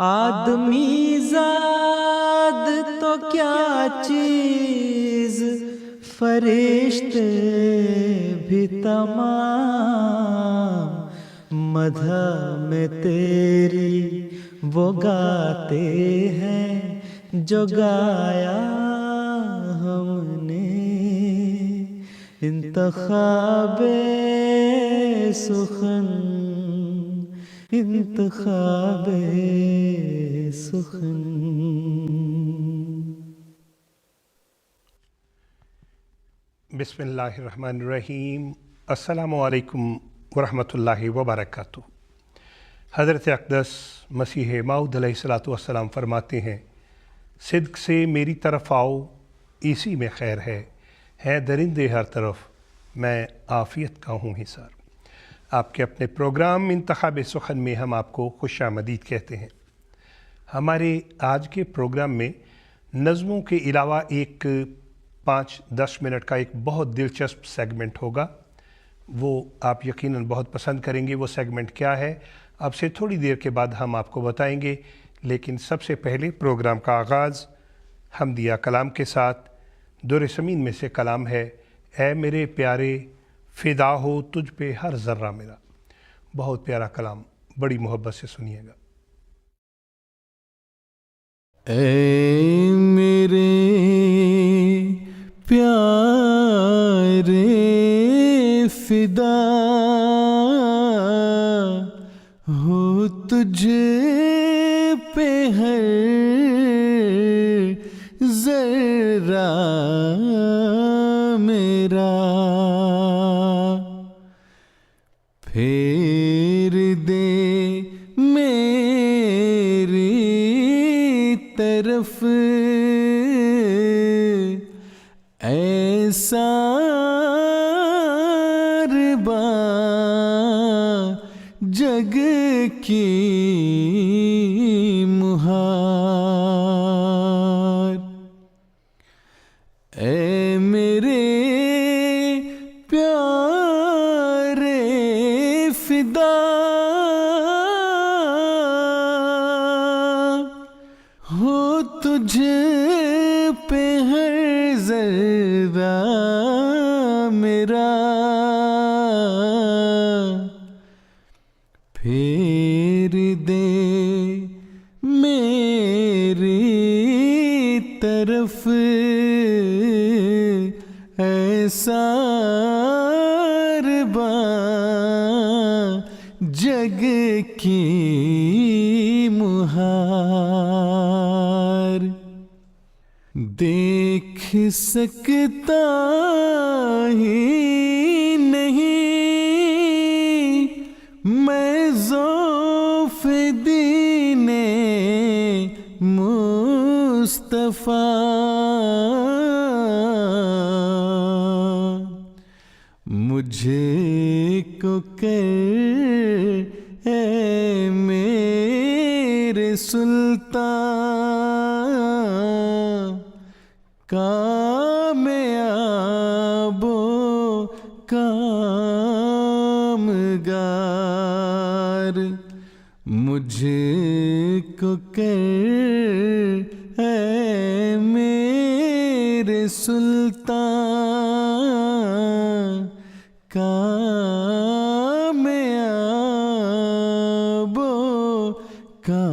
آدمی زاد تو کیا چیز، فرشتے بھی تمام، مدح میں تیری وہ گاتے ہیں جو گایا ہم نے، انتخاب سخن، انتخاب سخن۔ بسم اللہ الرحمن الرحیم۔ السلام علیکم ورحمۃ اللہ وبرکاتہ۔ حضرت اقدس مسیح موعود علیہ الصلوۃ والسلام فرماتے ہیں، صدق سے میری طرف آؤ، اسی میں خیر ہے درندے ہر طرف، میں عافیت کا ہوں حصار۔ آپ کے اپنے پروگرام انتخاب سخن میں ہم آپ کو خوش آمدید کہتے ہیں۔ ہمارے آج کے پروگرام میں نظموں کے علاوہ ایک 5-10 منٹ کا ایک بہت دلچسپ سیگمنٹ ہوگا، وہ آپ یقیناً بہت پسند کریں گے۔ وہ سیگمنٹ کیا ہے اب سے تھوڑی دیر کے بعد ہم آپ کو بتائیں گے، لیکن سب سے پہلے پروگرام کا آغاز حمدیہ کلام کے ساتھ۔ در زمین میں سے کلام ہے، اے میرے پیارے فدا ہو تجھ پہ ہر ذرہ میرا۔ بہت پیارا کلام، بڑی محبت سے سنیے گا۔ اے میرے پیارے فدا ہو تجھ پہ ہر ذرہ میرا، پھیر دے میری طرف ایسا ربا جگ کی مہار، اے میرے پیارے فدا ہو تجھ پہ ہر ذرہ میرا، پھیر دے میری طرف ایسا ربا جگ کی مہار، دیکھ سکتا ہی نہیں میں ذوف دین مصطفیٰ، مجھے کو کر اے میرے سلطان کامیاب و کامگار، مجھے کو کر اے میرے سلطان کامیاب و کامگار۔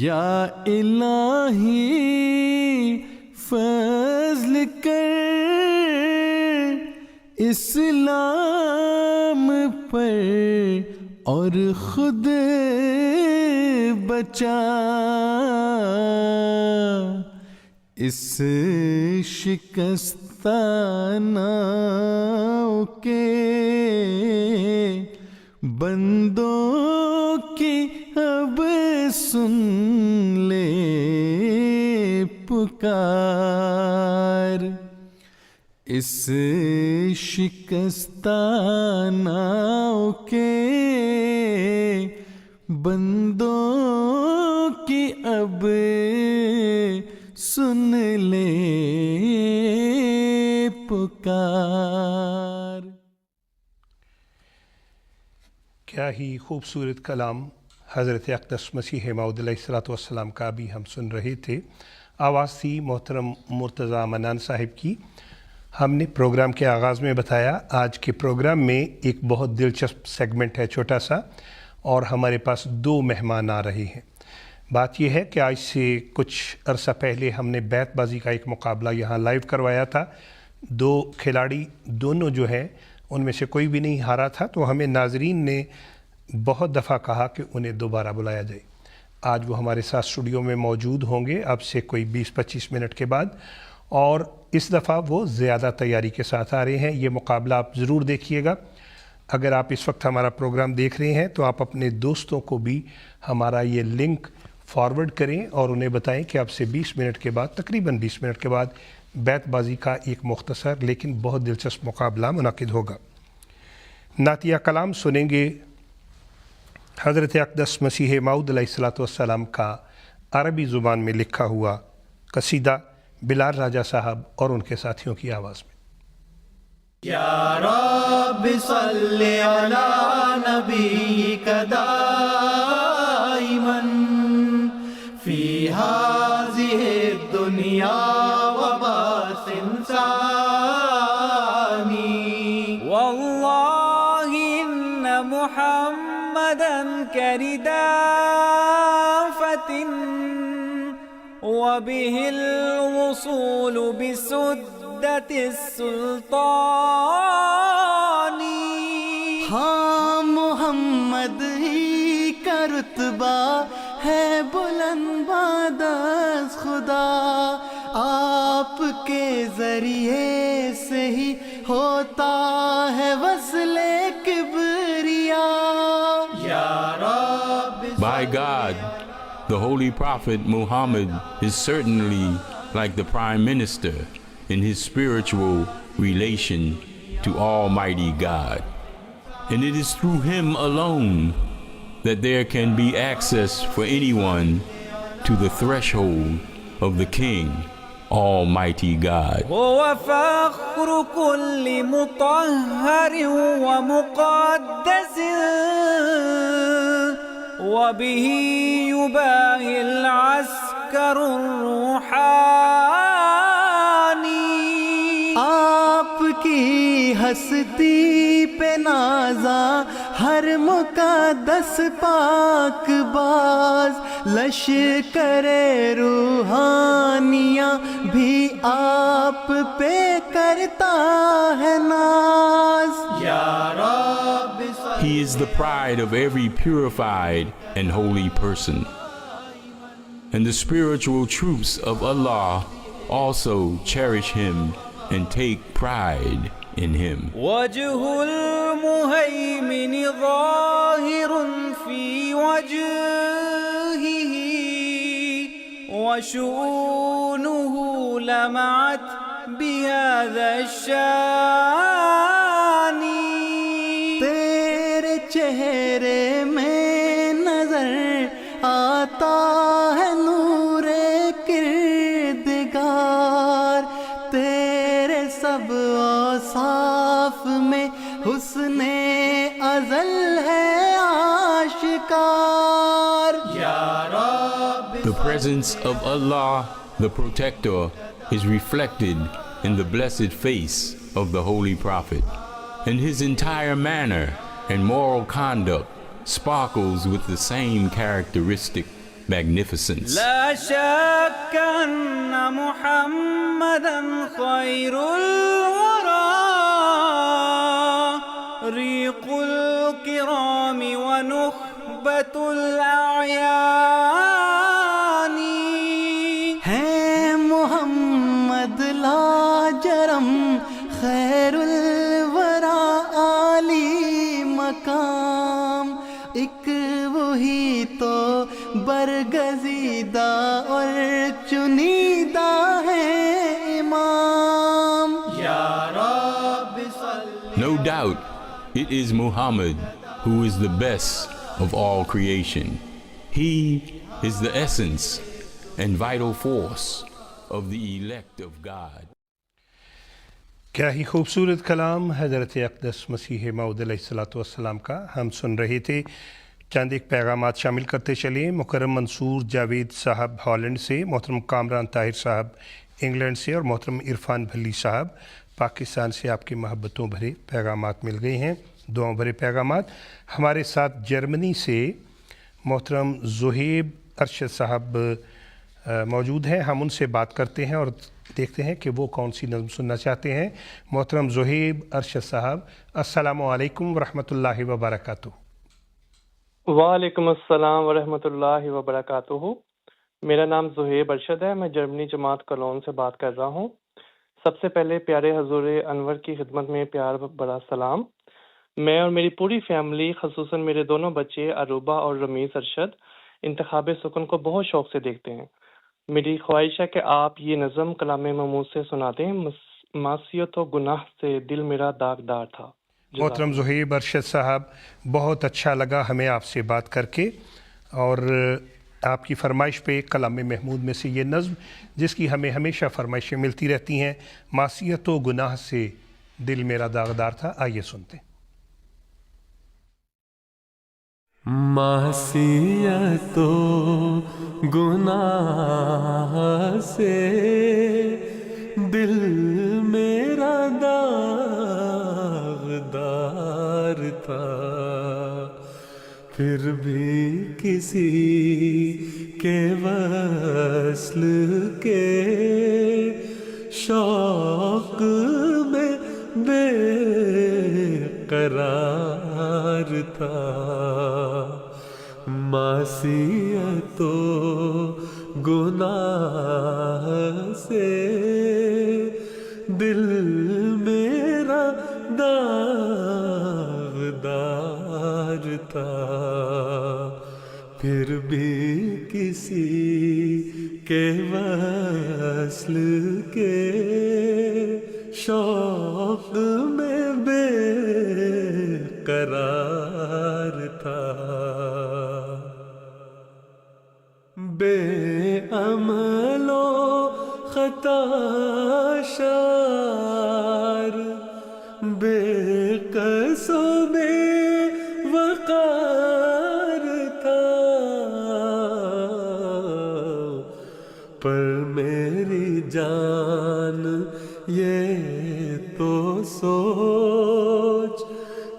یا الہی فضل کر اسلام پر اور خود بچا، اس شکستہ ناؤ کے بندوں کی اب سن لے پکار، اس شکستہ ناؤ کے بندوں کی اب سن لے پکار۔ کیا ہی خوبصورت کلام حضرت اقدس مسیح موعود علیہ الصلوۃ والسلام کا بھی ہم سن رہے تھے. آواز تھی محترم مرتضیٰ منان صاحب کی. ہم نے پروگرام کے آغاز میں بتایا آج کے پروگرام میں ایک بہت دلچسپ سیگمنٹ ہے چھوٹا سا، اور ہمارے پاس 2 مہمان آ رہے ہیں. بات یہ ہے کہ آج سے کچھ عرصہ پہلے ہم نے بیت بازی کا ایک مقابلہ یہاں لائیو کروایا تھا. 2 کھلاڑی دونوں جو ہیں ان میں سے کوئی بھی نہیں ہارا تھا، تو ہمیں ناظرین نے بہت دفعہ کہا کہ انہیں دوبارہ بلایا جائے. آج وہ ہمارے ساتھ اسٹوڈیو میں موجود ہوں گے اب سے کوئی 20-25 منٹ کے بعد، اور اس دفعہ وہ زیادہ تیاری کے ساتھ آ رہے ہیں. یہ مقابلہ آپ ضرور دیکھیے گا. اگر آپ اس وقت ہمارا پروگرام دیکھ رہے ہیں تو آپ اپنے دوستوں کو بھی ہمارا یہ لنک فارورڈ کریں اور انہیں بتائیں کہ اب سے 20 منٹ کے بعد، تقریباً 20 منٹ کے بعد بیت بازی کا ایک مختصر لیکن بہت دلچسپ مقابلہ منعقد ہوگا. نعتیہ کلام سنیں گے حضرت اقدس مسیح موعود علیہ الصلوۃ والسلام کا عربی زبان میں لکھا ہوا قصیدہ بلال راجہ صاحب اور ان کے ساتھیوں کی آواز میں. یا رب صلی علی نبیک دائما فی ہذہ الدنیا وبعث ثانی واللہ ان محمدا كردافة وبه الوصول بسدة السلطان. ہاں محمد ہی کا رتبہ ہے بلند بعد از خدا، آپ کے ذریعے سے ہی ہوتا ہے وصل کبریا. By God, the Holy Prophet Muhammad is certainly like the Prime Minister in his spiritual relation to Almighty God. And it is through him alone that there can be access for anyone to the threshold of the King, Almighty God. هو فخر كل مطهر ومقدس وبه يباهي العسكر الروحاني. آپ کی ہستی پہ نازا ہر مقدس پاک باز، لشکر روحانیاں بھی آپ پہ کرتا ہے ناز. He is the pride of every purified and holy person. And the spiritual troops of Allah also cherish him and take pride in him. وجه المهيمن ظاهر في وجهه وشؤونه لمعت بهذا الشان. تیرے چہرے میں نظر آتا ہے نور کردگار، تیرے سب اوصاف میں حسن ازل ہے آشکار. The presence of Allah, the Protector, is reflected in the blessed face of the Holy Prophet, and his entire manner and moral conduct sparkles with the same characteristic magnificence. لا شك أن محمدا خير الورى ريق الكرام ونخبة الأعيان. ہے محمد لاجرم خیر الورا عالی مقام، ایک وہی تو برگزیدہ اور چنیدہ ہے امام. No doubt, it is Muhammad who is the best of all creation. He is the essence and vital force of the elect of God. کیا ہی خوبصورت کلام حضرت اقدس مسیح موعود علیہ الصلوۃ والسلام کا ہم سن رہے تھے۔ چند ایک پیغامات شامل کرتے چلیں۔ مکرم منصور جاوید صاحب ہالینڈ سے، محترم کامران طاہر صاحب انگلینڈ سے، اور محترم عرفان بھلی صاحب پاکستان سے آپ کے محبتوں بھرے پیغامات مل گئے ہیں، دعاؤں بھرے پیغامات۔ ہمارے ساتھ جرمنی سے محترم زہیب ارشد صاحب موجود ہیں، ہم ان سے بات کرتے ہیں اور دیکھتے ہیں کہ وہ کون سی نظم سننا چاہتے ہیں۔ محترم زہیب ارشد صاحب، السلام علیکم ورحمۃ اللہ وبرکاتہ۔ وعلیکم السلام ورحمۃ اللہ وبرکاتہ۔ میرا نام زہیب ارشد ہے، میں جرمنی جماعت کولون سے بات کر رہا ہوں۔ سب سے پہلے پیارے حضور انور کی خدمت میں پیار بڑا سلام۔ میں اور میری پوری فیملی، خصوصاً میرے دونوں بچے عروبہ اور رمیز ارشد، انتخاب سکن کو بہت شوق سے دیکھتے ہیں۔ میری خواہش ہے کہ آپ یہ نظم کلام محمود سے سنا دیں، معصیت و گناہ سے دل میرا داغدار تھا۔ محترم زہیب ارشد صاحب، بہت اچھا لگا ہمیں آپ سے بات کر کے، اور آپ کی فرمائش پہ کلام محمود میں سے یہ نظم جس کی ہمیں ہمیشہ فرمائشیں ملتی رہتی ہیں، معصیت و گناہ سے دل میرا داغدار تھا، آئیے سنتے ہیں۔ معصیت و گناہ سے دل میرا داغدار تھا، پھر بھی کسی کے وصل کے شوق میں بے قرار تھا۔ معصیت و گناہ سے دل میرا داغدار تھا، پھر بھی کسی کے وصل کے شوق میں بے قرار تھا۔ بے عمل و خطا شار، بے قص و بے وقار تھا، پر میری جان یہ تو سوچ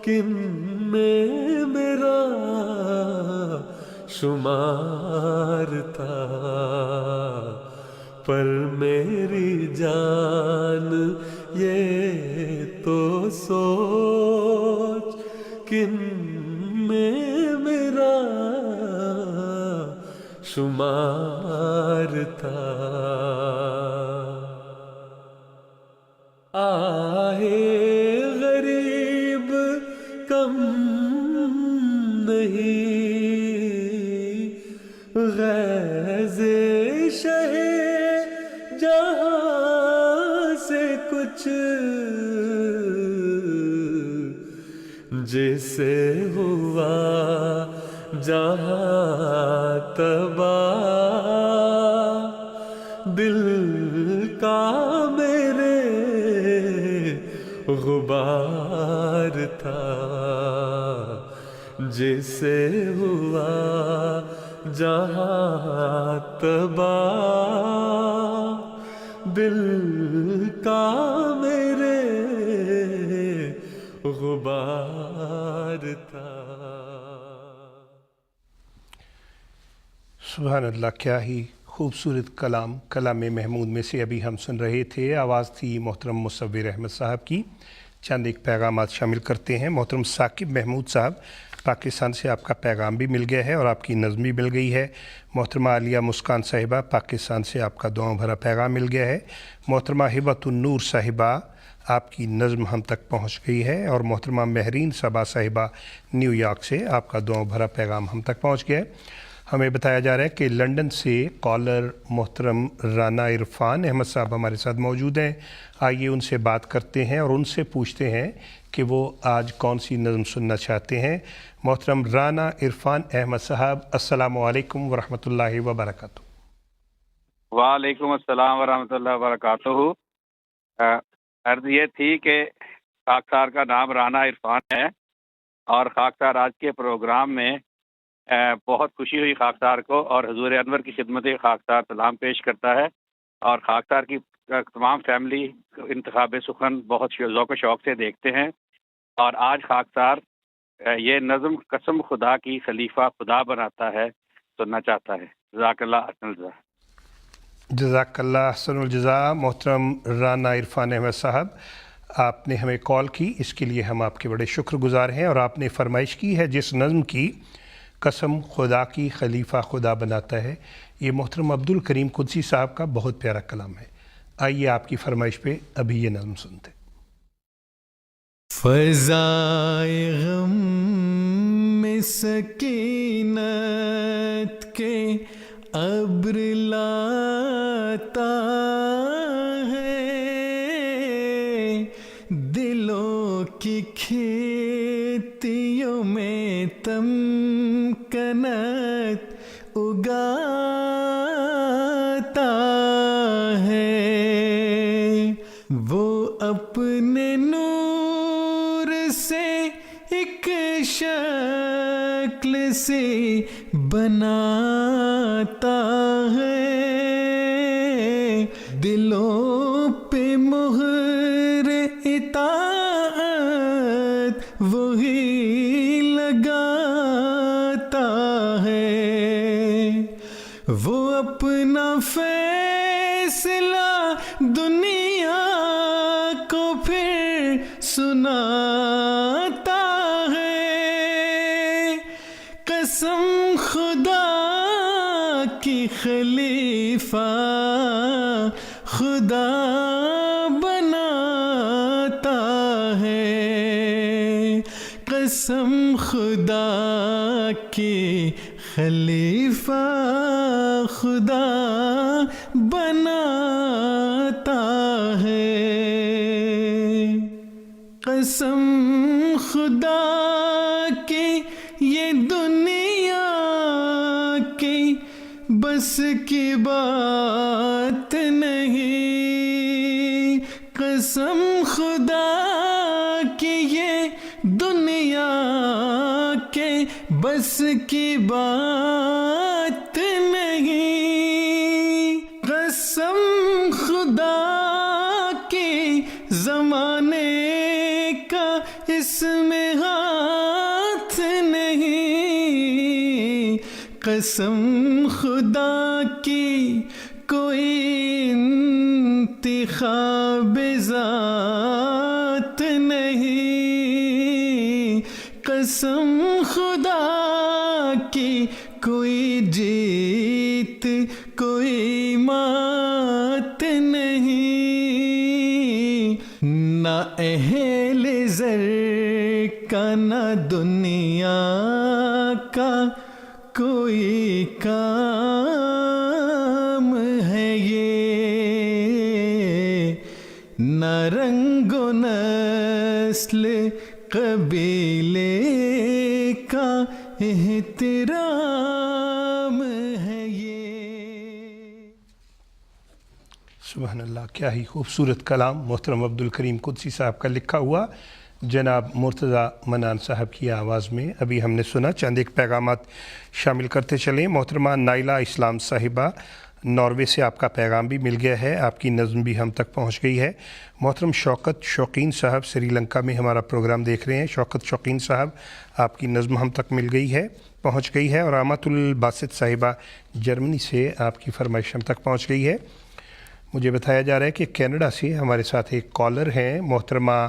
کن میں میرا شمار تھا، پر میری جان یہ تو سوچ کن میں میرا شمار تھا۔ آہے غریب کم نہیں، غیظ شہ جہاں سے کچھ، جسے ہوا جہاں تباہ، دل کا میرے غبار تھا، جسے ہوا جہاں تباہ، دل کا میرے غبار تھا۔ سبحان اللہ، کیا ہی خوبصورت کلام کلام محمود میں سے ابھی ہم سن رہے تھے۔ آواز تھی محترم مصور احمد صاحب کی۔ چند ایک پیغامات شامل کرتے ہیں۔ محترم ثاقب محمود صاحب پاکستان سے، آپ کا پیغام بھی مل گیا ہے اور آپ کی نظم بھی مل گئی ہے۔ محترمہ عالیہ مسکان صاحبہ پاکستان سے، آپ کا دعاؤں بھرا پیغام مل گیا ہے۔ محترمہ ہبۃ النور صاحبہ، آپ کی نظم ہم تک پہنچ گئی ہے، اور محترمہ مہرین صبا صاحبہ نیو یارک سے، آپ کا دعاؤں بھرا پیغام ہم تک پہنچ گیا ہے۔ ہمیں بتایا جا رہا ہے کہ لنڈن سے کالر محترم رانا عرفان احمد صاحب ہمارے ساتھ موجود ہیں۔ آئیے ان سے بات کرتے ہیں اور ان سے پوچھتے ہیں کہ وہ آج کون سی نظم سننا چاہتے ہیں۔ محترم رانا عرفان احمد صاحب، السلام علیکم ورحمۃ اللہ وبرکاتہ۔ وعلیکم السلام ورحمۃ اللہ وبرکاتہ۔ عرض یہ تھی کہ خاکسار کا نام رانا عرفان ہے، اور خاکسار آج کے پروگرام میں بہت خوشی ہوئی خاکسار کو، اور حضور انور کی خدمت خاکسار سلام پیش کرتا ہے، اور خاکسار کی تمام فیملی انتخاب سخن بہت ذوق و شوق سے دیکھتے ہیں، اور آج خاکسار یہ نظم قسم خدا کی خلیفہ خدا بناتا ہے سننا چاہتا ہے۔ جزاک اللہ احسن الجزا۔ جزاک اللہ احسن الجزا۔ محترم رانا عرفان احمد صاحب، آپ نے ہمیں کال کی، اس کے لیے ہم آپ کے بڑے شکر گزار ہیں، اور آپ نے فرمائش کی ہے جس نظم کی قسم خدا کی خلیفہ خدا بناتا ہے، یہ محترم عبد الکریم قدسی صاحب کا بہت پیارا کلام ہے۔ آئیے آپ کی فرمائش پہ ابھی یہ نظم سنتے۔ فضائے غم میں سکینت کے ابر لاتا ہے، دلوں کی کھیتیوں میں تمکنت اگاتا ہے، وہ اپنے نور سے ایک شکل سے بناتا ہے، دلوں پہ مہر اطاعت وہی لگاتا ہے، وہ اپنا فیصلہ دنیا کو پھر سناتا ہے، قسم خدا کی خلیفہ خدا بناتا ہے، قسم خدا کی خلیفہ خدا بناتا ہے، قسم خدا کی یہ دنیا کی بس کی بات نہیں، قسم خدا کی یہ دنیا کے بس کی بات نہیں، قسم خدا کی زمانے کا اس میں ہاتھ نہیں، قسم خدا کی کوئی انتخاب ذات نہیں، قسم خدا کی کوئی جیت کوئی مات نہیں، نہ اہل زر کا نہ دنیا کا کوئی کام ہے یہ، نہ رنگ و نسل قبیلے کا احترام ہے یہ۔ سبحان اللہ، کیا ہی خوبصورت کلام محترم عبد الکریم قدسی صاحب کا لکھا ہوا جناب مرتضیٰ منان صاحب کی آواز میں ابھی ہم نے سنا۔ چند ایک پیغامات شامل کرتے چلیں۔ محترمہ نائلہ اسلام صاحبہ ناروے سے آپ کا پیغام بھی مل گیا ہے، آپ کی نظم بھی ہم تک پہنچ گئی ہے۔ محترم شوکت شوقین صاحب سری لنکا میں ہمارا پروگرام دیکھ رہے ہیں، شوکت شوقین صاحب آپ کی نظم ہم تک مل گئی ہے، پہنچ گئی ہے۔ اور آمت الباسط صاحبہ جرمنی سے آپ کی فرمائش ہم تک پہنچ گئی ہے۔ مجھے بتایا جا رہا ہے کہ کینیڈا سے ہمارے ساتھ ایک کالر ہیں محترمہ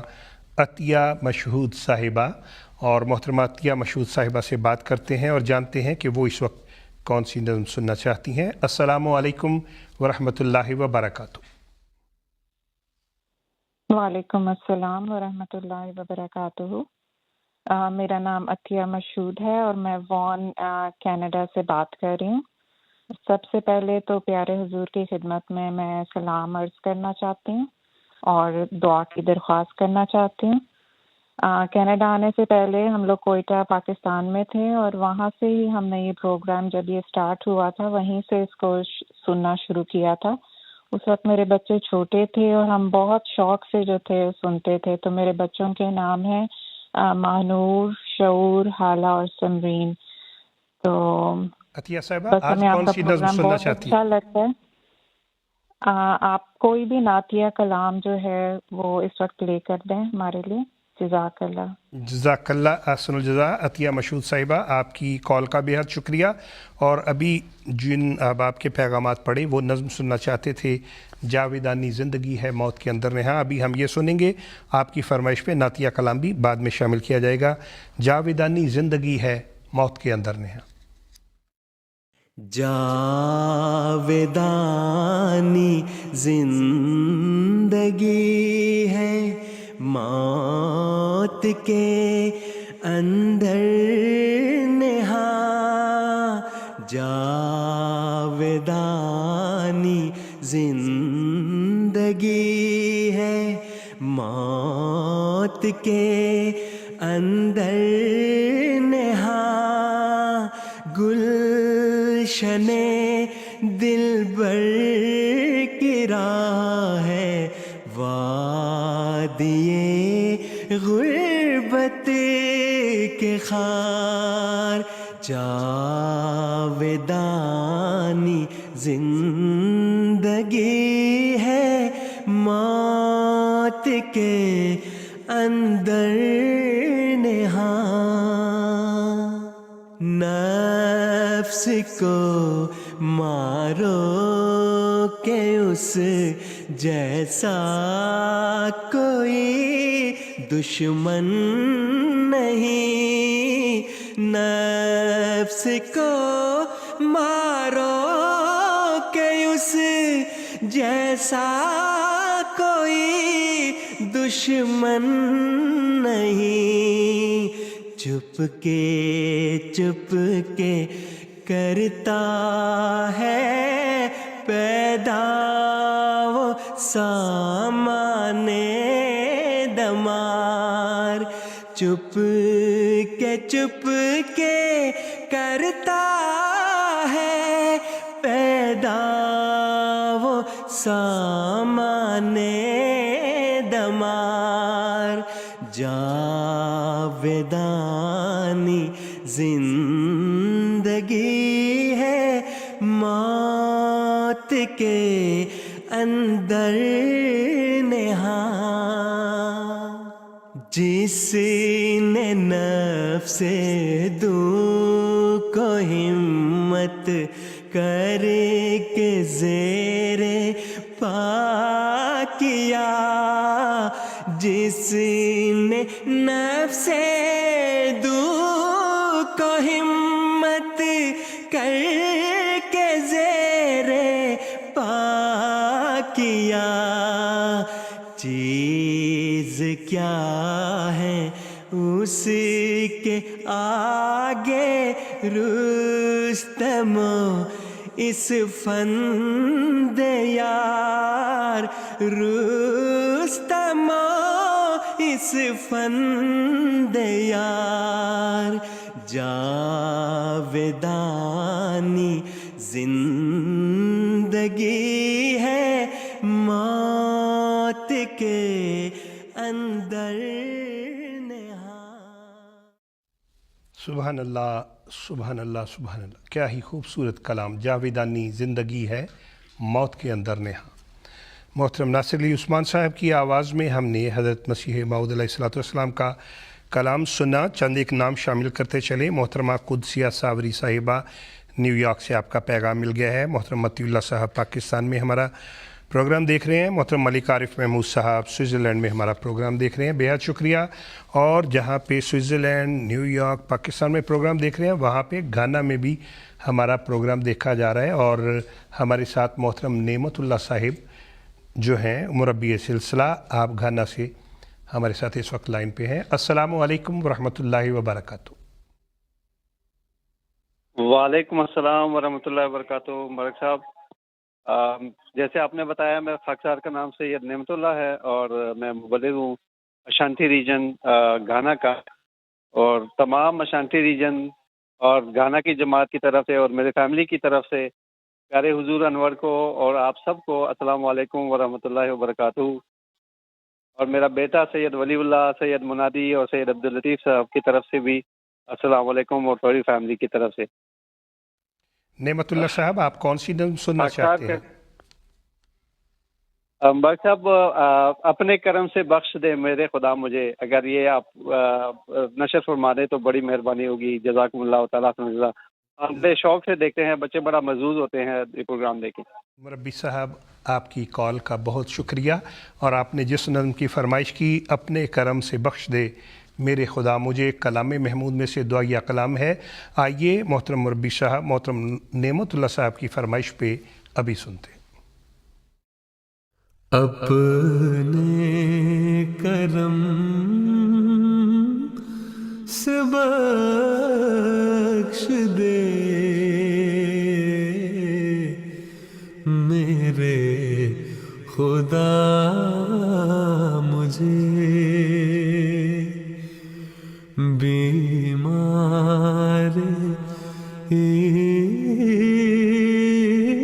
عطیہ مشہود صاحبہ، اور محترمہ عطیہ مشہود صاحبہ سے بات کرتے ہیں اور جانتے ہیں کہ وہ اس وقت کون سی نظم سننا چاہتی ہیں۔ السلام علیکم ورحمۃ اللہ وبرکاتہ۔ وعلیکم السلام ورحمۃ اللہ وبرکاتہ۔ میرا نام عطیہ مشہود ہے اور میں وان کینیڈا سے بات کر رہی ہوں۔ سب سے پہلے تو پیارے حضور کی خدمت میں سلام عرض کرنا چاہتی ہوں اور دعا کی درخواست کرنا چاہتی ہوں۔ کینیڈا آنے سے پہلے ہم لوگ کوئٹہ پاکستان میں تھے، اور وہاں سے ہی ہم نے یہ پروگرام جب یہ سٹارٹ ہوا تھا وہیں سے اس کو سننا شروع کیا تھا، اس وقت میرے بچے چھوٹے تھے اور ہم بہت شوق سے جو تھے سنتے تھے. تو میرے بچوں کے نام ہیں ماہنور، شعور، حالہ اور سمرین. تو عطیہ صاحبہ بس آج ہمیں آپ کون کا سی نظم پروگرام سننا بہت چاہتی ہیں؟ اچھا لگتا ہے. آپ کوئی بھی نعتیہ کلام جو ہے وہ اس وقت پلے کر دیں ہمارے لیے. جزاک اللہ. جزاک اللہ احسن الجزا. عطیہ مشہود صاحبہ آپ کی کال کا بے حد شکریہ. اور ابھی جن احباب کے پیغامات پڑھے وہ نظم سننا چاہتے تھے جاویدانی زندگی ہے موت کے اندر نہاں. ابھی ہم یہ سنیں گے، آپ کی فرمائش پہ نعتیہ کلام بھی بعد میں شامل کیا جائے گا. جاویدانی زندگی ہے موت کے اندر نہاں. جاویدانی زندگی ہے موت کے اندر نہاں. جاویدانی زندگی ہے موت کے اندر نہاں. گلشن دلبر کی راہ ہے وادی غربت کے خار. جاویدانی زندگی ہے موت کے اندر نہاں. نفس کو مارو کہ اس جیسا کوئی دشمن نہیں. نفس کو مارو کہ اس جیسا کوئی دشمن نہیں. چپ کے کرتا ہے پیدا وہ سامان دمار. چپ کے کرتا ہے پیدا وہ سامان دمار. جاویدانی زندگی ہے موت کے اندر نہاں. جس نے نفس دو کو ہمت کر کے زیر پا کیا. جس نے نفس دو کو ہمت کر کے زیر پا کیا. چیز کیا ہے اس کے آگے رستم اس فند یار. رستم اس فند یار. جاویدانی زندگی ہے موت کے اندر نہاں. سبحان اللہ سبحان اللہ سبحان اللہ. کیا ہی خوبصورت کلام. جاویدانی زندگی ہے موت کے اندر نہاں. محترم ناصر علی عثمان صاحب کی آواز میں ہم نے حضرت مسیح موعود علیہ الصلوۃ والسلام کا کلام سنا. چند ایک نام شامل کرتے چلے. محترمہ قدسیہ ساوری صاحبہ نیو یارک سے آپ کا پیغام مل گیا ہے. محترم متی اللہ صاحب پاکستان میں ہمارا پروگرام دیکھ رہے ہیں. محترم ملک عارف محمود صاحب سوئٹزرلینڈ میں ہمارا پروگرام دیکھ رہے ہیں. بے حد شکریہ. اور جہاں پہ سوئٹزرلینڈ، نیو یارک، پاکستان میں پروگرام دیکھ رہے ہیں، وہاں پہ گھانا میں بھی ہمارا پروگرام دیکھا جا رہا ہے. اور ہمارے ساتھ محترم نعمت اللہ صاحب جو ہیں مربی سلسلہ، آپ گھانا سے ہمارے ساتھ اس وقت لائن پہ ہیں. السلام علیکم ورحمۃ اللہ وبرکاتہ. وعلیکم السلام ورحمۃ اللہ وبرکاتہ. مبارک صاحب، جیسے آپ نے بتایا، میں خاکسار کا نام سید نعمت اللہ ہے اور میں مبلغ ہوں اشانتی ریجن گھانا کا. اور تمام اشانتی ریجن اور گھانا کی جماعت کی طرف سے اور میرے فیملی کی طرف سے پیارے حضور انور کو اور آپ سب کو السلام علیکم ورحمۃ اللہ وبرکاتہ، اور میرا بیٹا سید ولی اللہ، سید منادی اور سید عبداللطیف صاحب کی طرف سے بھی السلام علیکم، اور پوری فیملی کی طرف سے۔ نعمت اللہ صاحب، آپ کون سی نظم سننا چاہتے ہیں؟ بخش صاحب، اپنے کرم سے بخش دے میرے خدا مجھے، اگر یہ آپ نشر فرما دیں تو بڑی مہربانی ہوگی، جزاکم اللہ تعالیٰ خیر۔ ہم بڑے شوق سے دیکھتے ہیں، بچے بڑا مزود ہوتے ہیں یہ پروگرام دیکھیں۔ مربی صاحب، آپ کی کال کا بہت شکریہ، اور آپ نے جس نظم کی فرمائش کی، اپنے کرم سے بخش دے میرے خدا مجھے، کلام محمود میں سے دعائیہ کلام ہے۔ آئیے محترم مربی صاحب محترم نعمت اللہ صاحب کی فرمائش پہ ابھی سنتے ہیں۔ اپنے کرم سے بخش دے میرے خدا مجھے، بیمار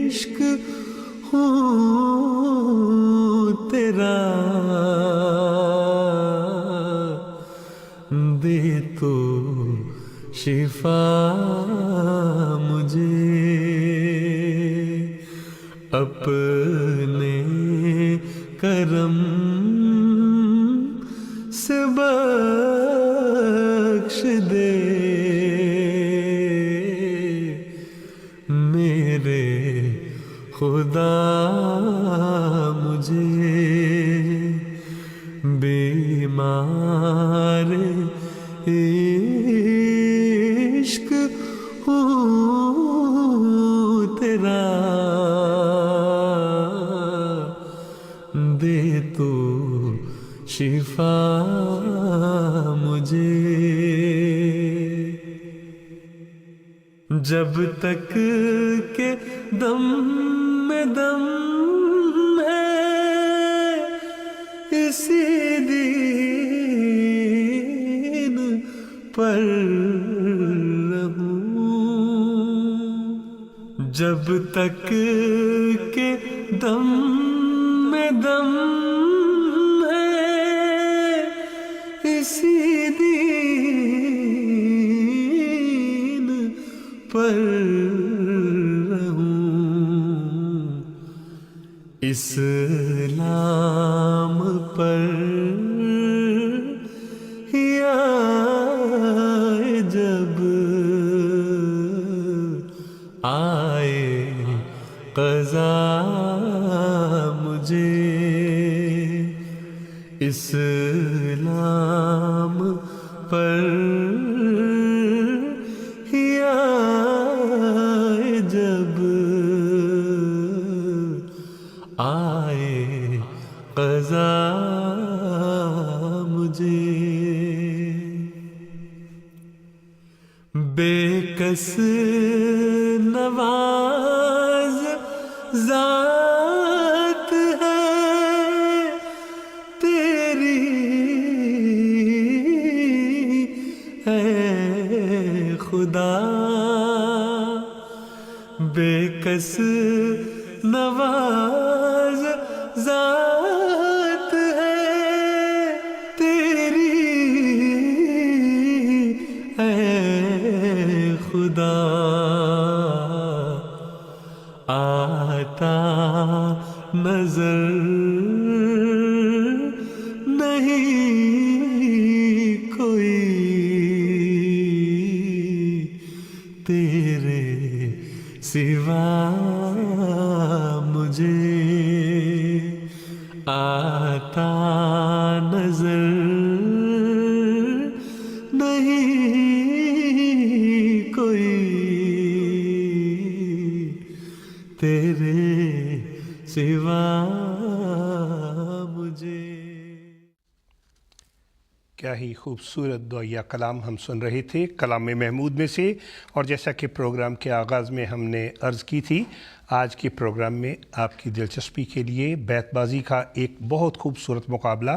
عشق ہوں تیرا، دے تو شفا مجھے، اپنے کرم سے بخش دے میرے خدا مجھے، بیمار عشق ہوں تیرا، دے تو شفا مجھے، جب تک کہ دم میں دم ہے اسی دین پر رہوں، جب تک کہ دم میں دم ہے اسی دین پر رہوں، اسلام پر یا جب آئے قضا مجھے، اسلام پر یا جب آئے قضا مجھے، بے کس نواز ذات ہے تیری، اے خدا، بے کس نواز ذات ہے تیری، اے خدا، آتا نظر نہیں کوئی تیرے سوا مجھے، آتا نظر نہیں کوئی تیرے سوا مجھے۔ کیا ہی خوبصورت دعائیہ کلام ہم سن رہے تھے کلام محمود میں سے، اور جیسا کہ پروگرام کے آغاز میں ہم نے عرض کی تھی، آج کے پروگرام میں آپ کی دلچسپی کے لیے بیت بازی کا ایک بہت خوبصورت مقابلہ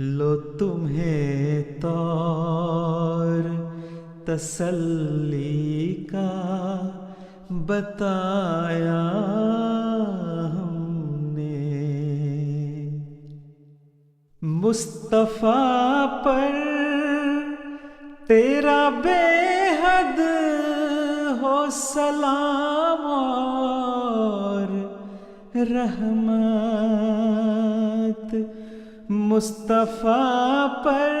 لو تمہیں طور تسلی کا بتایا ہم نے، مصطفیٰ پر تیرا بے حد ہو سلام اور رحمت، مصطفیٰ پر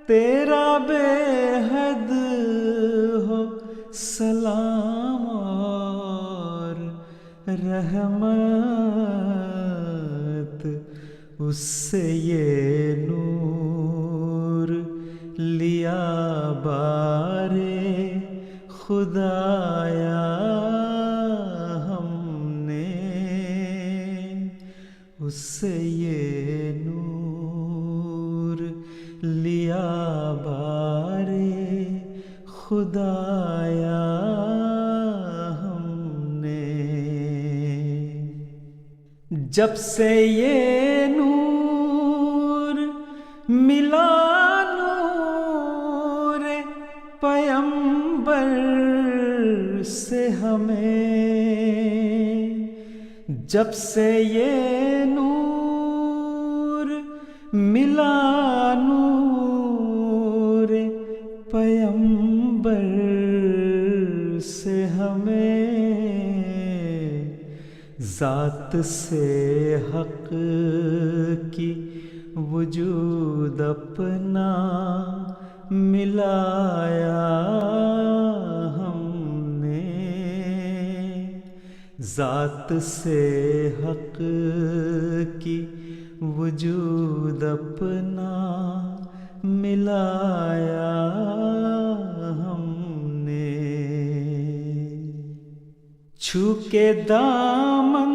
تیرا بے حد ہو سلام اور رحمت، اس سے یہ نور لیا بارے خدایا ہم نے، اس سے یہ نور لیا بارے خدایا ہم نے، جب سے یہ نور ملا نور پیغمبر سے ہمیں، جب سے یہ نور ملا نور پیغمبر سے ہمیں، ذات سے حق کی وجود اپنا ملایا ہم نے، ذات سے حق کی وجود اپنا ملایا ہم نے، چھو کے دامن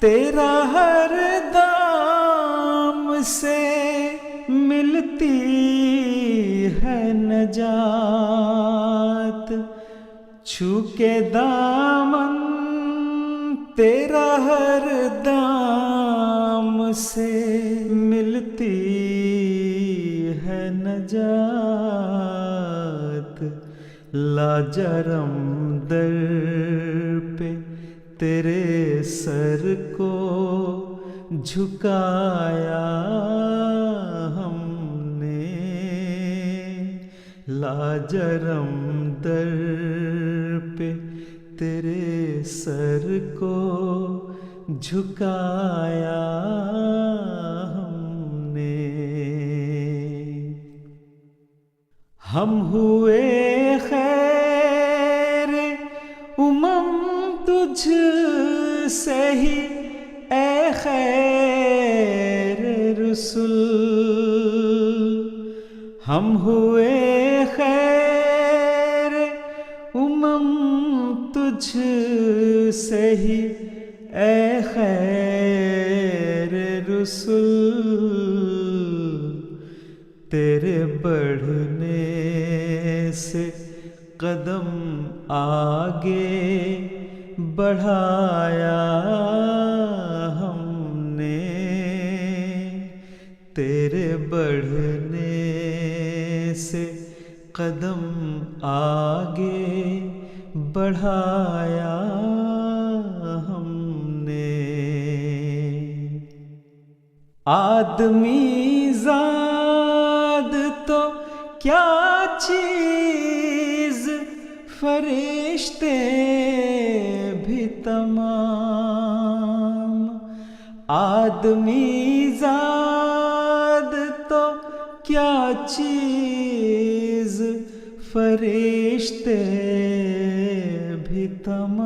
تیرا ہر دام سے ملتی ہے نجات، چھو کے دامن تیرا ہر دام سے ملتی ہے نجات، لاجرم در پہ تیرے سر کو جھکایا ہم نے، لاجرم در پہ تیرے سر کو جھکایا ہم نے، ہم ہوئے خیر تجھ سے ہی اے خیر رسول، ہم ہوئے خیر تجھ سے ہی اے خیر رسول، تیرے بڑھنے سے قدم آگے بڑھایا ہم نے، تیرے بڑھنے سے قدم آگے بڑھایا ہم نے، آدمی زاد تو کیا چیز فرشتے بھی تمام، آدمی زاد تو کیا چیز فرشتے بھی تمام،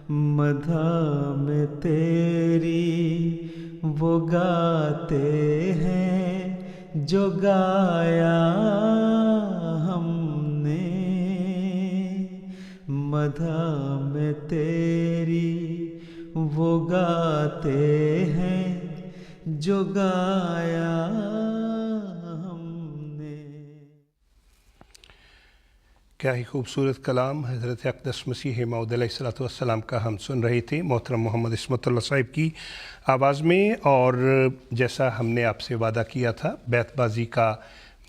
مدح میں تیری وہ گاتے ہیں جو گایا ہم نے، مدح میں تیری وہ گاتے ہیں جو گایا ہم نے۔ کیا ہی خوبصورت کلام حضرت اقدس مسیح موعود علیہ الصلوۃ والسلام کا ہم سن رہے تھے محترم محمد عصمت اللہ صاحب کی آواز میں. اور جیسا ہم نے آپ سے وعدہ کیا تھا بیت بازی کا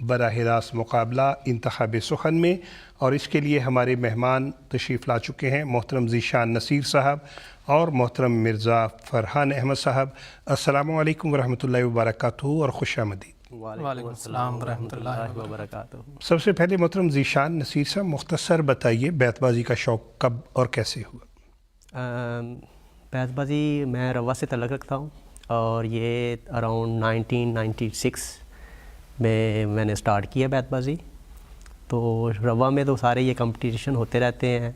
براہ راست مقابلہ انتخاب سخن میں، اور اس کے لیے ہمارے مہمان تشریف لا چکے ہیں محترم ذیشان نصیر صاحب اور محترم مرزا فرحان احمد صاحب. السلام علیکم ورحمۃ اللہ وبرکاتہ اور خوش آمدید. وعلیکم السلام ورحمۃ اللہ وبرکاتہ. سب سے پہلے محترم ذیشان نصیر صاحب مختصر بتائیے بیت بازی کا شوق کب اور کیسے ہوا؟ بیت بازی میں روا سے تعلق رکھتا ہوں اور یہ اراؤنڈ 1996 میں نے سٹارٹ کیا بیت بازی. تو روا میں تو سارے یہ کمپٹیشن ہوتے رہتے ہیں،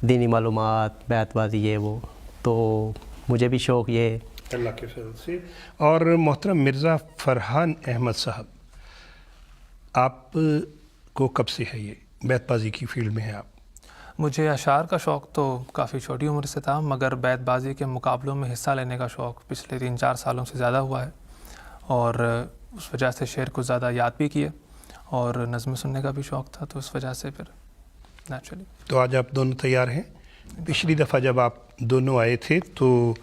دینی معلومات، بیت بازی، یہ وہ، تو مجھے بھی شوق یہ اللہ کے فضل سے. اور محترم مرزا فرحان احمد صاحب، آپ کو کب سے ہے یہ بیت بازی کی فیلڈ میں ہیں آپ؟ مجھے اشعار کا شوق تو کافی چھوٹی عمر سے تھا، مگر بیت بازی کے مقابلوں میں حصہ لینے کا شوق پچھلے 3-4 سالوں سے زیادہ ہوا ہے، اور اس وجہ سے شعر کو زیادہ یاد بھی کیے اور نظم سننے کا بھی شوق تھا، تو اس وجہ سے پھر نیچرلی. تو آج آپ دونوں تیار ہیں؟ پچھلی دفعہ جب آپ دونوں آئے تھے تو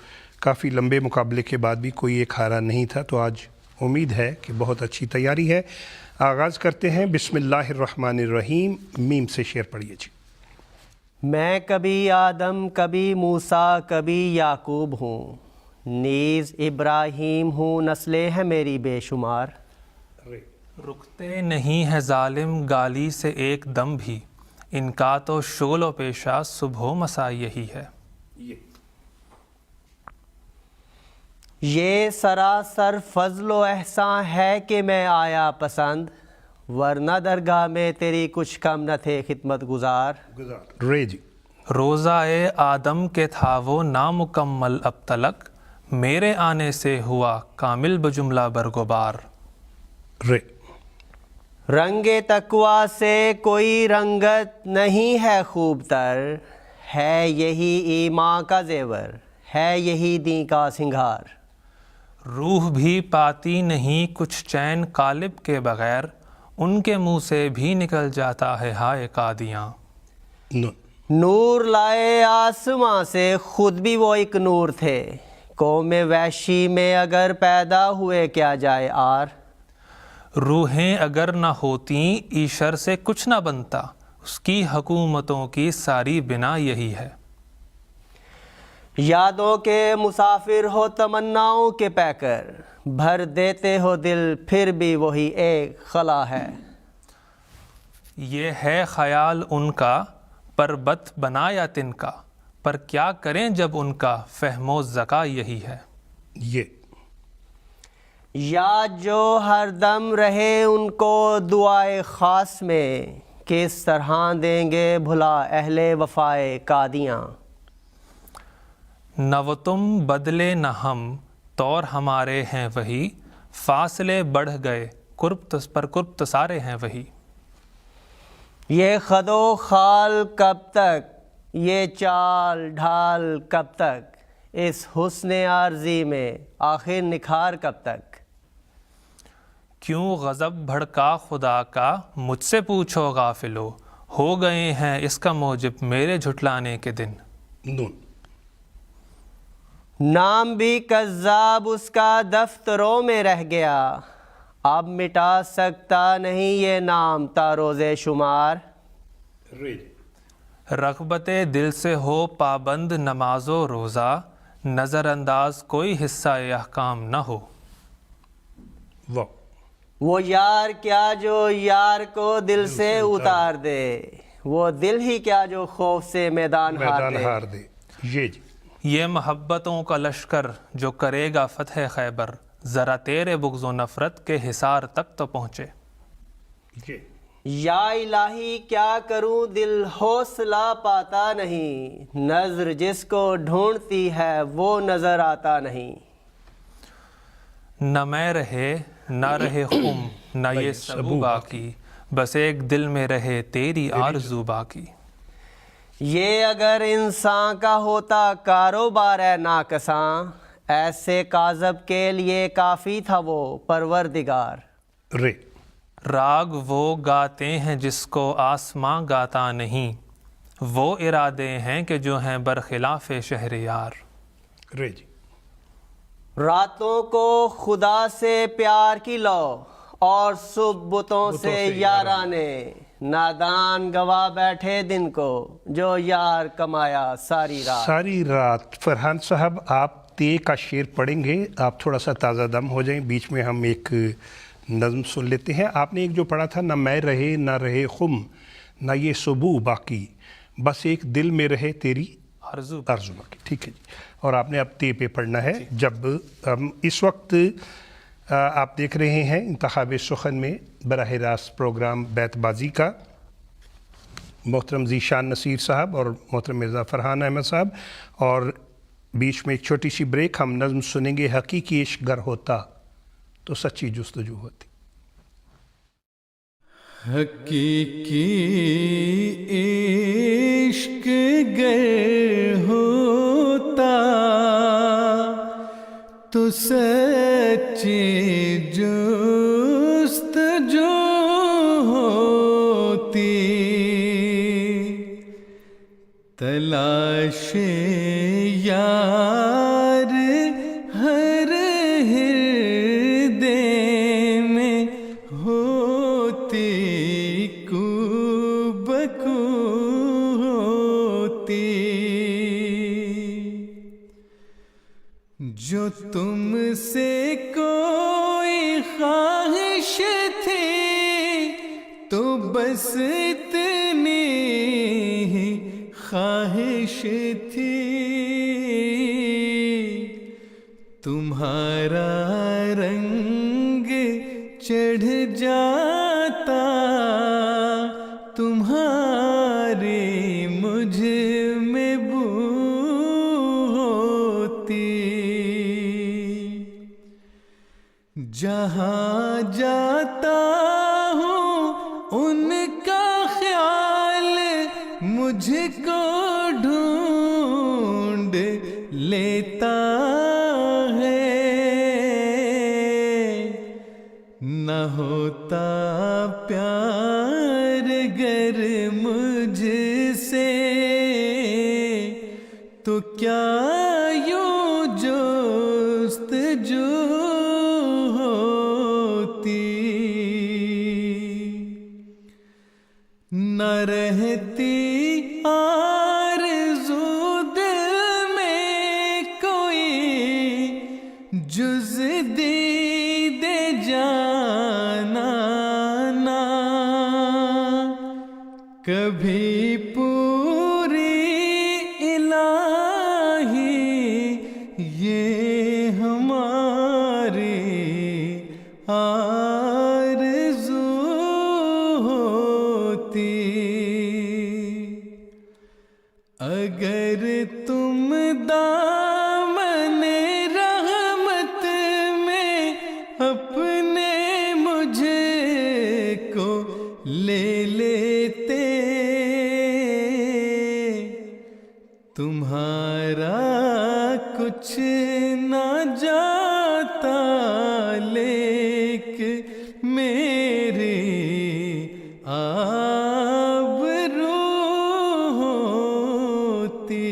کافی لمبے مقابلے کے بعد بھی کوئی ایک ہارا نہیں تھا، تو آج امید ہے کہ بہت اچھی تیاری ہے. آغاز کرتے ہیں. بسم اللہ الرحمن الرحیم. میم سے شعر پڑھیے جی. میں کبھی آدم، کبھی موسیٰ، کبھی یعقوب ہوں، نیز ابراہیم ہوں، نسلیں ہیں میری بے شمار. رکتے نہیں ہے ظالم گالی سے ایک دم بھی، ان کا تو شغل و پیشہ صبح و مساء یہی ہے. یہ سراسر فضل و احسان ہے کہ میں آیا پسند، ورنہ درگاہ میں تیری کچھ کم نہ تھے خدمت گزار. جی. روزہ آدم کے تھا وہ نامکمل اب تلک، میرے آنے سے ہوا کامل بجملہ برگبار. رنگ تقویٰ سے کوئی رنگت نہیں ہے خوب تر، ہے یہی ایمان کا زیور، ہے یہی دین کا سنگھار. روح بھی پاتی نہیں کچھ چین قالب کے بغیر، ان کے منہ سے بھی نکل جاتا ہے ہائے قادیاں. نور لائے آسماں سے، خود بھی وہ ایک نور تھے، قوم وحشی میں اگر پیدا ہوئے کیا جائے آر. روحیں اگر نہ ہوتیں ایشر سے کچھ نہ بنتا، اس کی حکومتوں کی ساری بنا یہی ہے. یادوں کے مسافر ہو تمناؤں کے پیکر، بھر دیتے ہو دل پھر بھی وہی ایک خلا ہے. یہ ہے خیال ان کا پر بت بنایا تن کا، پر کیا کریں جب ان کا فہم و ذکا یہی ہے. یاد جو ہر دم رہے ان کو دعائے خاص میں، کس طرح دیں گے بھلا اہل وفائے قادیاں. نہ وہ تم بدلے نہ ہم، طور ہمارے ہیں وہی، فاصلے بڑھ گئے قرب تو سارے ہیں وہی. یہ خد و خال کب تک، یہ چال ڈھال کب تک، اس حسن عارضی میں آخر نکھار کب تک. کیوں غضب بھڑکا خدا کا مجھ سے پوچھو غافلو، ہو گئے ہیں اس کا موجب میرے جھٹلانے کے دن. نام بھی کذاب اس کا دفتروں میں رہ گیا، اب مٹا سکتا نہیں یہ نام تا روز شمار. رغبت دل سے ہو پابند نماز و روزہ، نظر انداز کوئی حصہ احکام نہ ہو. وہ یار کیا جو یار کو دل سے اتار دے، وہ دل ہی کیا جو خوف سے میدان ہار دے. یہ محبتوں کا لشکر جو کرے گا فتح خیبر، ذرا تیرے بغض و نفرت کے حصار تک تو پہنچے. یا الہی کیا کروں دل حوصلہ پاتا نہیں، نظر جس کو ڈھونڈتی ہے وہ نظر آتا نہیں. نہ میں رہے نہ رہے خم نہ یہ سبو باقی، بس ایک دل میں رہے تیری آرزو باقی. یہ اگر انسان کا ہوتا کاروبار ہے ناکساں، ایسے کاذب کے لیے کافی تھا وہ پروردگار. راگ وہ گاتے ہیں جس کو آسماں گاتا نہیں، وہ ارادے ہیں کہ جو ہیں برخلاف شہریار۔ رے جی۔ راتوں کو خدا سے پیار کی لو اور صبح بتوں سے یارانے، نادان گوا بیٹھے دن کو جو یار کمایا ساری رات۔ ساری رات۔ فرحان صاحب آپ تے کا شعر پڑھیں گے، آپ تھوڑا سا تازہ دم ہو جائیں، بیچ میں ہم ایک نظم سن لیتے ہیں۔ آپ نے ایک جو پڑھا تھا، نہ میں رہے نہ رہے خم نہ یہ صبح باقی، بس ایک دل میں رہے تیری آرزو باقی، ٹھیک ہے جی۔ اور آپ نے اب تے پہ پڑھنا ہے۔ جب اس وقت آپ دیکھ رہے ہیں انتخاب سخن میں براہ راست پروگرام بیت بازی کا، محترم ذیشان نصیر صاحب اور محترم مرزا فرحان احمد صاحب، اور بیچ میں ایک چھوٹی سی بریک، ہم نظم سنیں گے، حقیقی عشق گر ہوتا تو سچی جستجو ہوتی۔ حقیقی عشق گر ہوتا تو سچی جستجو ہوتی، تلاش یار ہر ہردے میں ہوتی، کو بکو ہوتی، جو تم سے کوئی خواہش تھی تو بس اتنی ہی خواہش تھی، تمہارا رنگ چڑھ جاتا تمہاری مجھ میں بو ہوتی، جہاں جاتا ہوں ان کا خیال مجھ کو ڈھونڈ لیتا ہے، نہ ہوتا پیار گر مجھ سے تو کیا یوں جستجو ہوتی، نہ رہتی آرزو دل میں کوئی جز دید جانا نا، کبھی پوری الہی یہ ہماری آرزو ہوتی، اگر تم دامن رحمت میں اپنے مجھے کو لے لیتے، تمہارا کچھ نہ جاتا لیک میری آبرو ہوتی،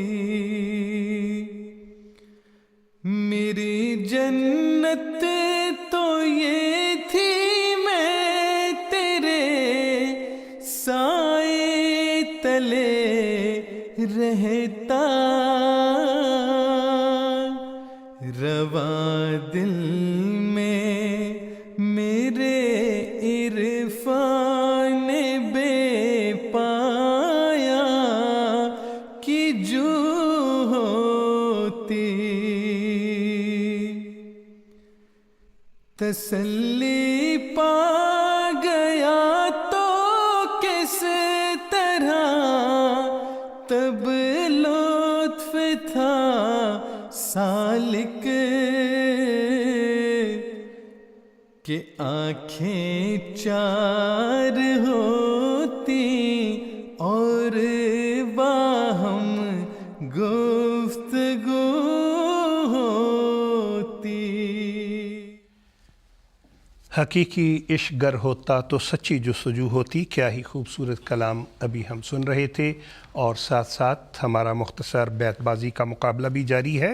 میری جنت تو یہ تھی میں تیرے سائے تلے رہتا، رواں دل میں میرے عرفان بے پایا کی جو ہوتی، تسلی پا گیا تو کس طرح تب لطف تھا سالک کہ آنکھیں چار ہوتی اور باہم گفتگو ہوتی۔ حقیقی عشق گر ہوتا تو سچی جستجو ہوتی. کیا ہی خوبصورت کلام ابھی ہم سن رہے تھے، اور ساتھ ساتھ ہمارا مختصر بیت بازی کا مقابلہ بھی جاری ہے.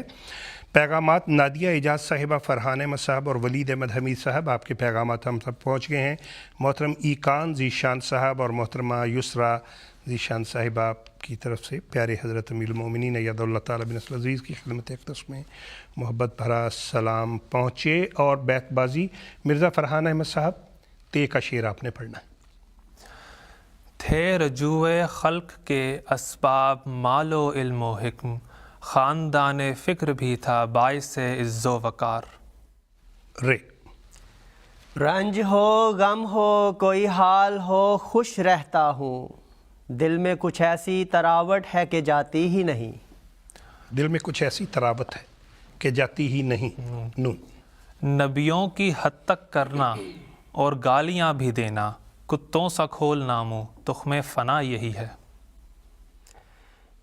پیغامات نادیہ اعجاز صاحبہ، فرحان احمد صاحب اور ولید احمد حمید صاحب، آپ کے پیغامات ہم سب پہنچ گئے ہیں. محترم ایکان ذیشان صاحب اور محترمہ یسرا ذیشان صاحبہ کی طرف سے پیارے حضرت امیر المومنین ایاد اللہ تعالیٰ بن نصر العزیز کی خدمت اقدس میں محبت بھرا سلام پہنچے. اور بیت بازی مرزا فرحان احمد صاحب، تے کا شعر آپ نے پڑھنا ہے. تھے رجوع خلق کے اسباب مال و علم و حکم، خاندان فکر بھی تھا باعث عز و وقار. رے رنج ہو غم ہو کوئی حال ہو خوش رہتا ہوں، دل میں کچھ ایسی تراوٹ ہے کہ جاتی ہی نہیں. دل میں کچھ ایسی تراوت ہے کہ جاتی ہی نہیں. نون نبیوں کی حد تک کرنا اور گالیاں بھی دینا، کتوں سا کھول ناموں تخم فنا یہی ہے.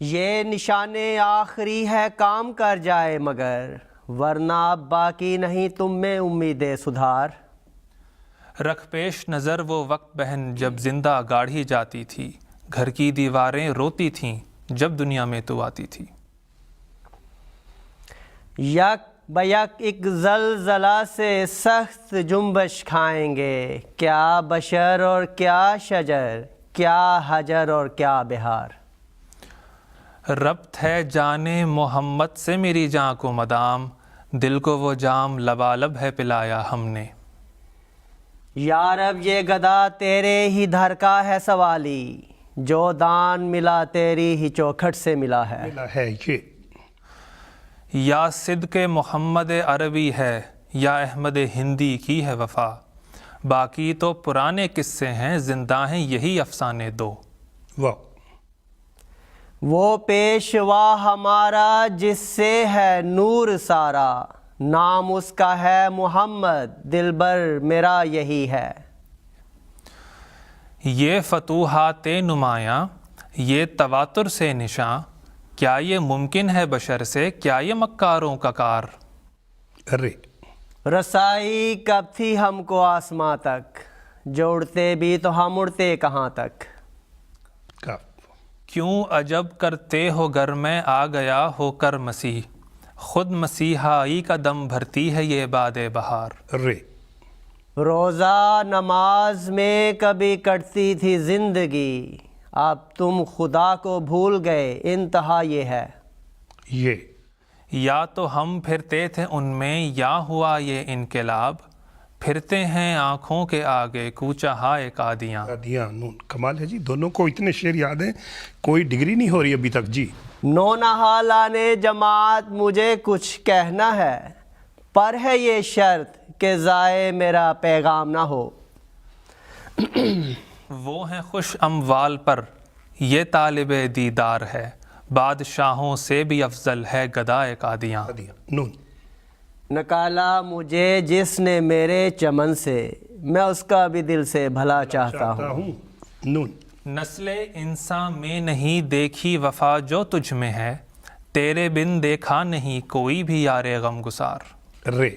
یہ نشان آخری ہے کام کر جائے مگر، ورنہ اب باقی نہیں تم میں امید سدھار. رکھ پیش نظر وہ وقت بہن جب زندہ گاڑھی جاتی تھی، گھر کی دیواریں روتی تھیں جب دنیا میں تو آتی تھی. یک بیک ایک زلزلہ سے سخت جنبش کھائیں گے، کیا بشر اور کیا شجر، کیا حجر اور کیا بہار. ربط ہے جان محمد سے میری جاں کو مدام، دل کو وہ جام لبالب ہے پلایا ہم نے. یا رب یہ گدا تیرے ہی دھر کا ہے سوالی، جو دان ملا تیری ہی چوکھٹ سے ملا ہے. ملا ہے یہ. یا صدق محمد عربی ہے یا احمد ہندی کی ہے وفا، باقی تو پرانے قصے ہیں زندہ ہیں یہی افسانے دو. واہ. وہ پیشوا ہمارا جس سے ہے نور سارا، نام اس کا ہے محمد دلبر میرا یہی ہے. یہ فتوحات نمایاں یہ تواتر سے نشاں، کیا یہ ممکن ہے بشر سے، کیا یہ مکاروں کا کار. ارے رسائی کب تھی ہم کو آسماں تک، جو اڑتے بھی تو ہم اڑتے کہاں تک. کیوں عجب کرتے ہو گر میں آ گیا ہو کر مسیح، خود مسیحائی کا دم بھرتی ہے یہ باد بہار. رے روزہ نماز میں کبھی کٹتی تھی زندگی، اب تم خدا کو بھول گئے انتہا یہ ہے. یہ یا تو ہم پھرتے تھے ان میں یا ہوا یہ انقلاب، پھرتے ہیں آنکھوں کے آگے کوچہ ہائے قادیاں. نون کمال ہے جی. دونوں کو اتنے شعر یاد ہیں، کوئی ڈگری نہیں ہو رہی ابھی تک جی. نو نہالانے جماعت مجھے کچھ کہنا ہے، پر ہے یہ شرط کہ ضائع میرا پیغام نہ ہو. وہ ہیں خوش اموال پر یہ طالب دیدار ہے، بادشاہوں سے بھی افضل ہے گدائے قادیاں. نون نکالا مجھے جس نے میرے چمن سے، میں اس کا بھی دل سے بھلا چاہتا ہوں. نون نسل انسان میں نہیں دیکھی وفا جو تجھ میں ہے، تیرے بن دیکھا نہیں کوئی بھی یار غم گسار. رے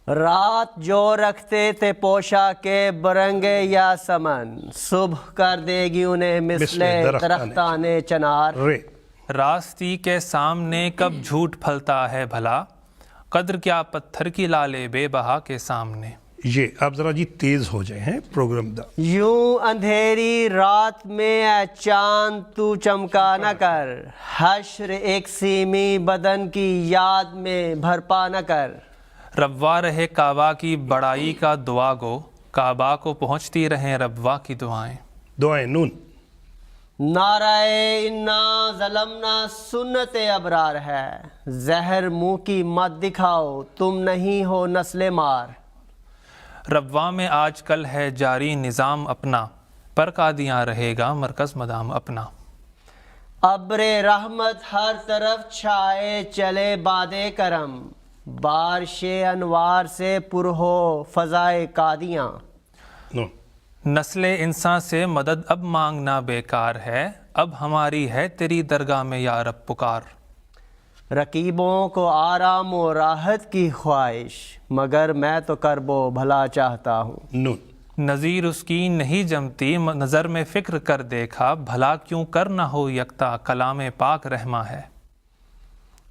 رات جو رکھتے تھے پوشا کے برنگے یا سمن، صبح کر دے گی انہیں مثل درختان چنار. رے راستی کے سامنے کب جھوٹ پھلتا ہے بھلا، قدر کیا پتھر کی لالے بے بہا کے سامنے. یہ آپ ذرا جی تیز ہو جائے ہیں پروگرام دا. یوں اندھیری رات میں اے چاند تو چمکا نہ کر، حشر ایک سیمی بدن کی یاد میں بھرپا نہ کر. ربوا رہے کعبہ کی بڑائی کا دعا گو، کعبہ کو پہنچتی رہیں ربوا کی دعائیں. دعائیں. نون نعرہ انا ظلمنا سنت ابرار ہے، زہر منہ کی مت دکھاؤ تم نہیں ہو نسل مار. ربوا میں آج کل ہے جاری نظام اپنا، پر قادیاں رہے گا مرکز مدام اپنا. ابر رحمت ہر طرف چھائے چلے باد کرم، بارش انوار سے پر ہو فضائے قادیاں. نسل انسان سے مدد اب مانگنا بیکار ہے، اب ہماری ہے تیری درگاہ میں یا رب پکار. رقیبوں کو آرام و راحت کی خواہش، مگر میں تو کرب و بھلا چاہتا ہوں۔ نون نظیر اس کی نہیں جمتی، نظر میں فکر کر دیکھا، بھلا کیوں کر نہ ہو یکتا، کلام پاک رحماں ہے۔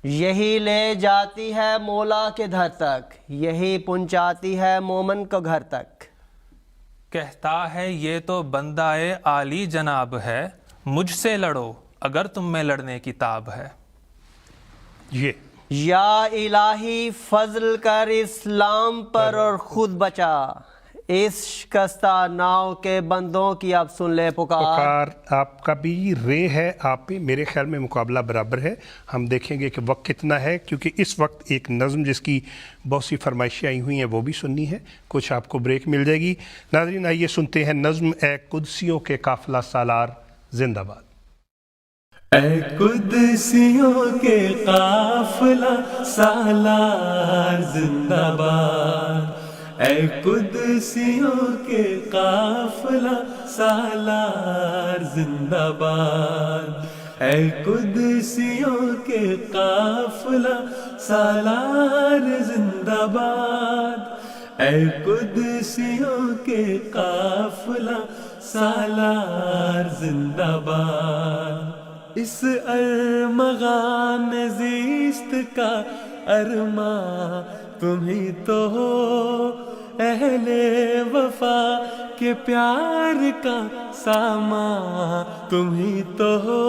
یہی لے جاتی ہے مولا کے در تک، یہی پہنچاتی ہے مومن کو گھر تک۔ کہتا ہے یہ تو بندہ عالی جناب ہے، مجھ سے لڑو اگر تم میں لڑنے کی تاب ہے۔ یہ یا الہی فضل کر اسلام پر اور خود بچا، اس شکستہ ناؤ کے بندوں کی اب سن لے پکار۔ آپ کا بھی رے ہے، آپ بھی میرے خیال میں مقابلہ برابر ہے۔ ہم دیکھیں گے کہ وقت کتنا ہے، کیونکہ اس وقت ایک نظم جس کی بہت سی فرمائشیں آئی ہوئی ہیں وہ بھی سننی ہے، کچھ آپ کو بریک مل جائے گی۔ ناظرین آئیے سنتے ہیں نظم اے قدسیوں کے قافلہ سالار زندہ باد۔ اے قدسیوں کے قافلہ سالار زندہ باد، اے قدسیوں کے قافلہ سالار زندہ باد، اے قدسیوں کے قافلہ سالار زندہ باد، اے قدسیوں کے قافلہ سالار زندہ باد۔ اس ارمغان زیست کا ارماں تم ہی تو ہو، اہل وفا کے پیار کا سامان تم ہی تو ہو۔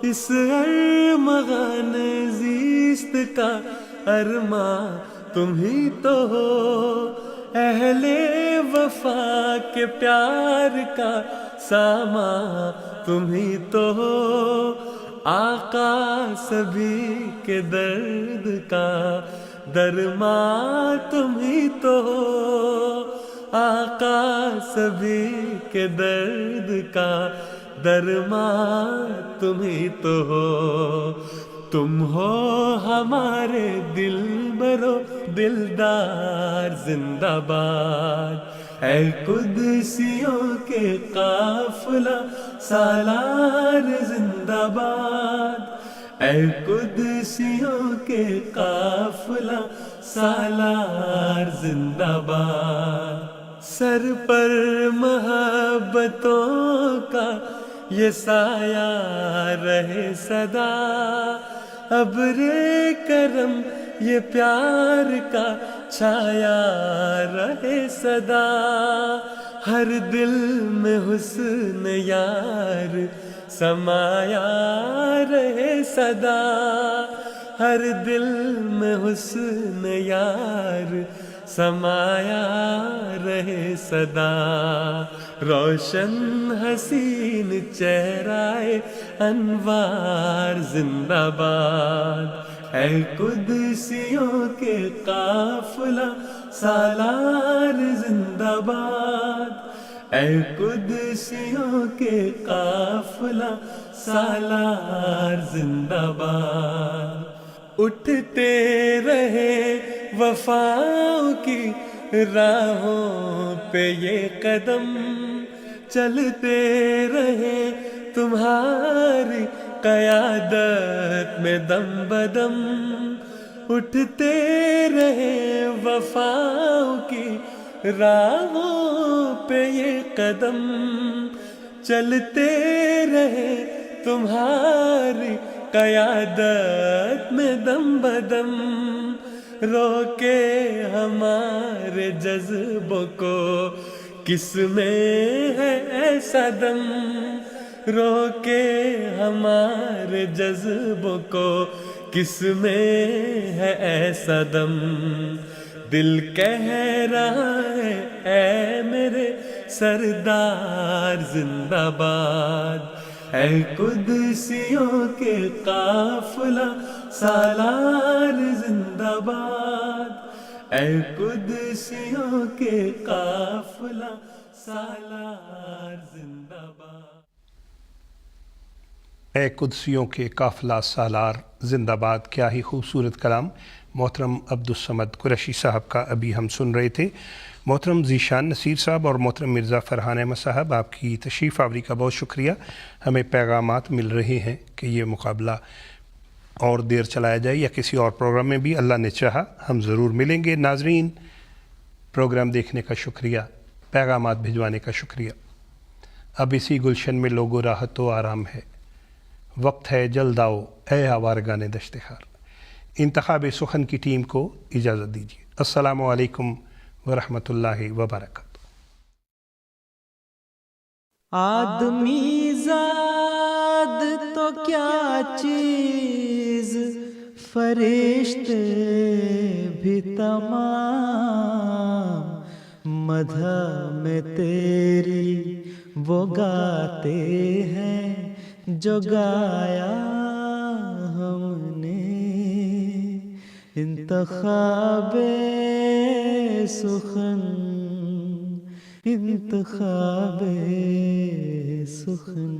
اس ارمغان زیست کا ارماں تم ہی تو ہو، اہل وفا کے پیار کا سامان تم ہی تو ہو۔ آقا سبھی کے درد کا درماں تم ہی تو ہو، آقا سبھی کے درد کا درماں تم ہی تو ہو۔ تم ہو ہمارے دلبر و دلدار زندہ باد، اے قدسیوں کے قافلہ سالار زندہ باد، اے قدسیوں کے قافلہ سالار زندہ باد۔ سر پر محبتوں کا یہ سایہ رہے صدا، ابر کرم یہ پیار کا چھایا رہے صدا، ہر دل میں حسن یار سمایا رہے صدا، ہر دل میں حسن یار سمایا رہے صدا۔ روشن حسین چہرہ انوار زندہ باد، اے قدسیوں کے قافلہ سالار زندہ باد، اے قدسیوں کے قافلہ سالار زندہ باد۔ اٹھتے رہے وفاؤں کی راہوں پہ یہ قدم، چلتے رہے تمہاری قیادت میں دم بدم، اٹھتے رہے وفاؤں کی راہوں پہ یہ قدم، چلتے رہے تمہاری قیادت میں دم بدم، روکے ہمارے جذبوں کو کس میں ہے ایسا دم، روکے ہمارے جذبوں کو کس میں ہے ایسا دم، دل کہہ رہا ہے اے میرے سردار زندہ باد، اے قدسیوں کے قافلہ سالار زندہ باد، اے قدسیوں کے قافلہ سالار زندہ باد۔ اے قدسیوں کے قافلہ سالار زندہ باد، کیا ہی خوبصورت کلام محترم عبدالصمد قریشی صاحب کا ابھی ہم سن رہے تھے۔ محترم ذیشان نصیر صاحب اور محترم مرزا فرحان احمد صاحب، آپ کی تشریف آوری کا بہت شکریہ۔ ہمیں پیغامات مل رہے ہیں کہ یہ مقابلہ اور دیر چلایا جائے یا کسی اور پروگرام میں بھی اللہ نے چاہا ہم ضرور ملیں گے. ناظرین پروگرام دیکھنے کا شکریہ, پیغامات بھجوانے کا شکریہ. اب اسی گلشن میں لوگو راحت و آرام ہے, وقت ہے جلد آؤ اے آوارگان دشت خار. انتخاب سخن کی ٹیم کو اجازت دیجیے. السلام علیکم ورحمۃ اللہ وبرکاتہ. آدمی زاد تو کیا چیز, فرشتے بھی تمام, مدح میں تیری وہ گاتے ہیں جو گایا ہم نے. انتخاب سخن, انتخاب سخن.